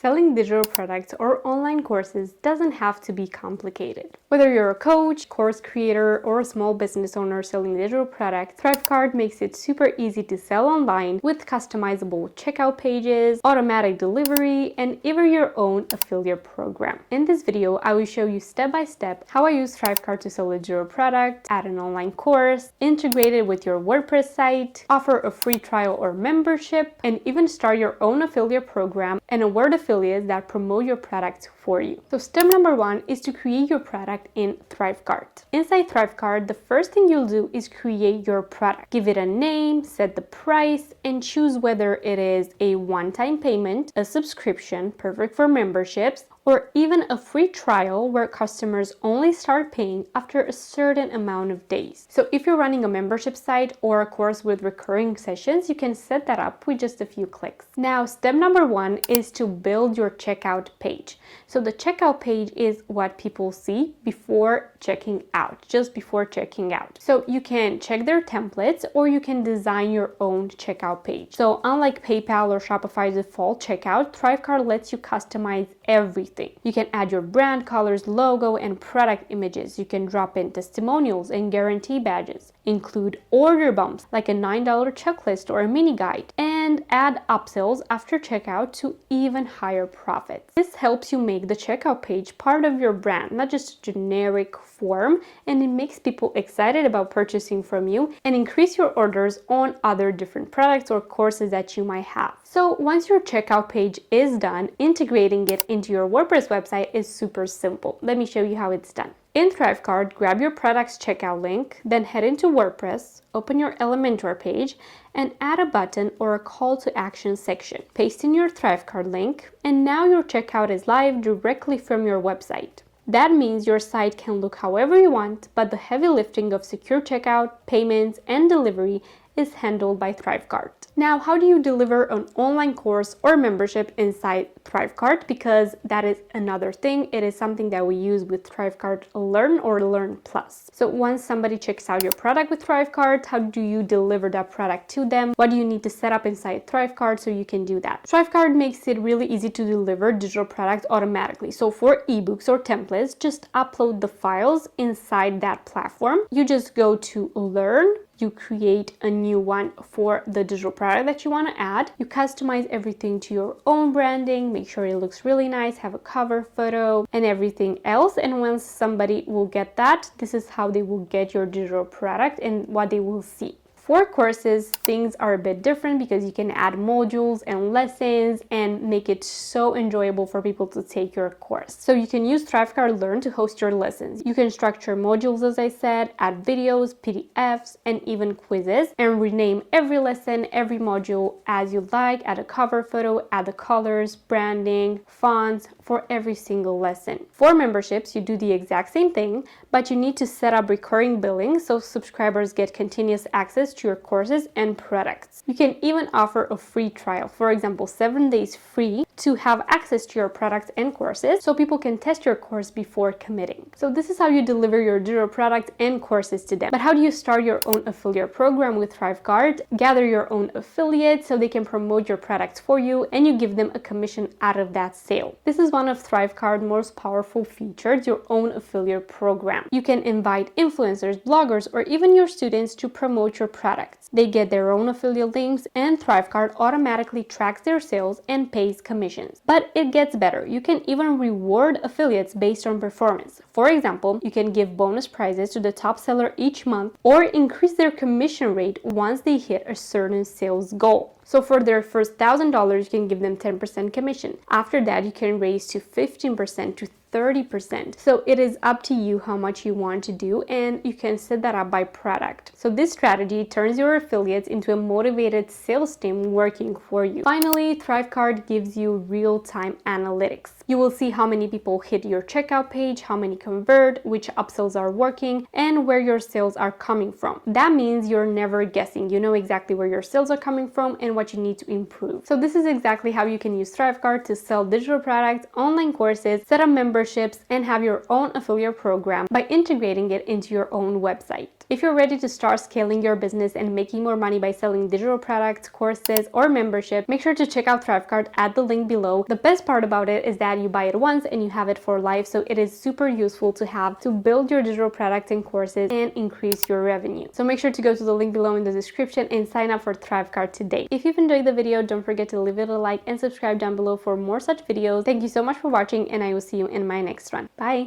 Selling digital products or online courses doesn't have to be complicated. Whether you're a coach, course creator, or a small business owner selling digital products, ThriveCart makes it super easy to sell online with customizable checkout pages, automatic delivery, and even your own affiliate program. In this video, I will show you step by step how I use ThriveCart to sell a digital product, add an online course, integrate it with your WordPress site, offer a free trial or membership, and even start your own affiliate program and a word affiliates that promote your product for you. So step number one is to create your product in ThriveCart. Inside ThriveCart, the first thing you'll do is create your product. Give it a name, set the price, and choose whether it is a one-time payment, a subscription, perfect for memberships, or even a free trial where customers only start paying after a certain amount of days. So if you're running a membership site or a course with recurring sessions, you can set that up with just a few clicks. Now, step number one is to build your checkout page. So the checkout page is what people see before checking out, just before checking out. So you can check their templates or you can design your own checkout page. So unlike PayPal or Shopify's default checkout, ThriveCart lets you customize everything. You can add your brand colors, logo, and product images. You can drop in testimonials and guarantee badges, include order bumps like a $9 checklist or a mini guide, and add upsells after checkout to even higher profits. This helps you make the checkout page part of your brand, not just a generic form, and it makes people excited about purchasing from you and increase your orders on other different products or courses that you might have. So once your checkout page is done, integrating it into your WordPress website is super simple. Let me show you how it's done. In ThriveCart, grab your product's checkout link, then head into WordPress, open your Elementor page, and add a button or a call to action section. Paste in your ThriveCart link, and now your checkout is live directly from your website. That means your site can look however you want, but the heavy lifting of secure checkout, payments, and delivery is handled by ThriveCart. Now, how do you deliver an online course or membership inside ThriveCart? Because that is another thing. It is something that we use with ThriveCart Learn or Learn Plus. So once somebody checks out your product with ThriveCart, how do you deliver that product to them? What do you need to set up inside ThriveCart so you can do that? ThriveCart makes it really easy to deliver digital products automatically. So for ebooks or templates, just upload the files inside that platform. You just go to Learn. You create a new one for the digital product that you want to add. You customize everything to your own branding, make sure it looks really nice, have a cover photo and everything else. And once somebody will get that, this is how they will get your digital product and what they will see. For courses, things are a bit different because you can add modules and lessons and make it so enjoyable for people to take your course. So you can use ThriveCart Learn to host your lessons. You can structure modules, as I said, add videos, PDFs, and even quizzes, and rename every lesson, every module as you like, add a cover photo, add the colors, branding, fonts for every single lesson. For memberships, you do the exact same thing, but you need to set up recurring billing so subscribers get continuous access to your courses and products. You can even offer a free trial, for example, 7 days free to have access to your products and courses so people can test your course before committing. So this is how you deliver your digital products and courses to them. But how do you start your own affiliate program with ThriveCart? Gather your own affiliates so they can promote your products for you and you give them a commission out of that sale. This is one of ThriveCart's most powerful features, your own affiliate program. You can invite influencers, bloggers, or even your students to promote your products. They get their own affiliate links and ThriveCart automatically tracks their sales and pays commissions. But it gets better. You can even reward affiliates based on performance. For example, you can give bonus prizes to the top seller each month or increase their commission rate once they hit a certain sales goal. So for their first $1,000, you can give them 10% commission. After that, you can raise to 15% to 30%. So it is up to you how much you want to do, and you can set that up by product. So this strategy turns your affiliates into a motivated sales team working for you. Finally, ThriveCart gives you real-time analytics. You will see how many people hit your checkout page, how many convert, which upsells are working, and where your sales are coming from. That means you're never guessing. You know exactly where your sales are coming from and what you need to improve. So this is exactly how you can use ThriveCart to sell digital products, online courses, set up memberships, and have your own affiliate program by integrating it into your own website. If you're ready to start scaling your business and making more money by selling digital products, courses, or membership, make sure to check out ThriveCart at the link below. The best part about it is that you buy it once and you have it for life, so it is super useful to have to build your digital products and courses and increase your revenue. So make sure to go to the link below in the description and sign up for ThriveCart today. If you've enjoyed the video, don't forget to leave it a like and subscribe down below for more such videos. Thank you so much for watching, and I will see you in my next one. Bye!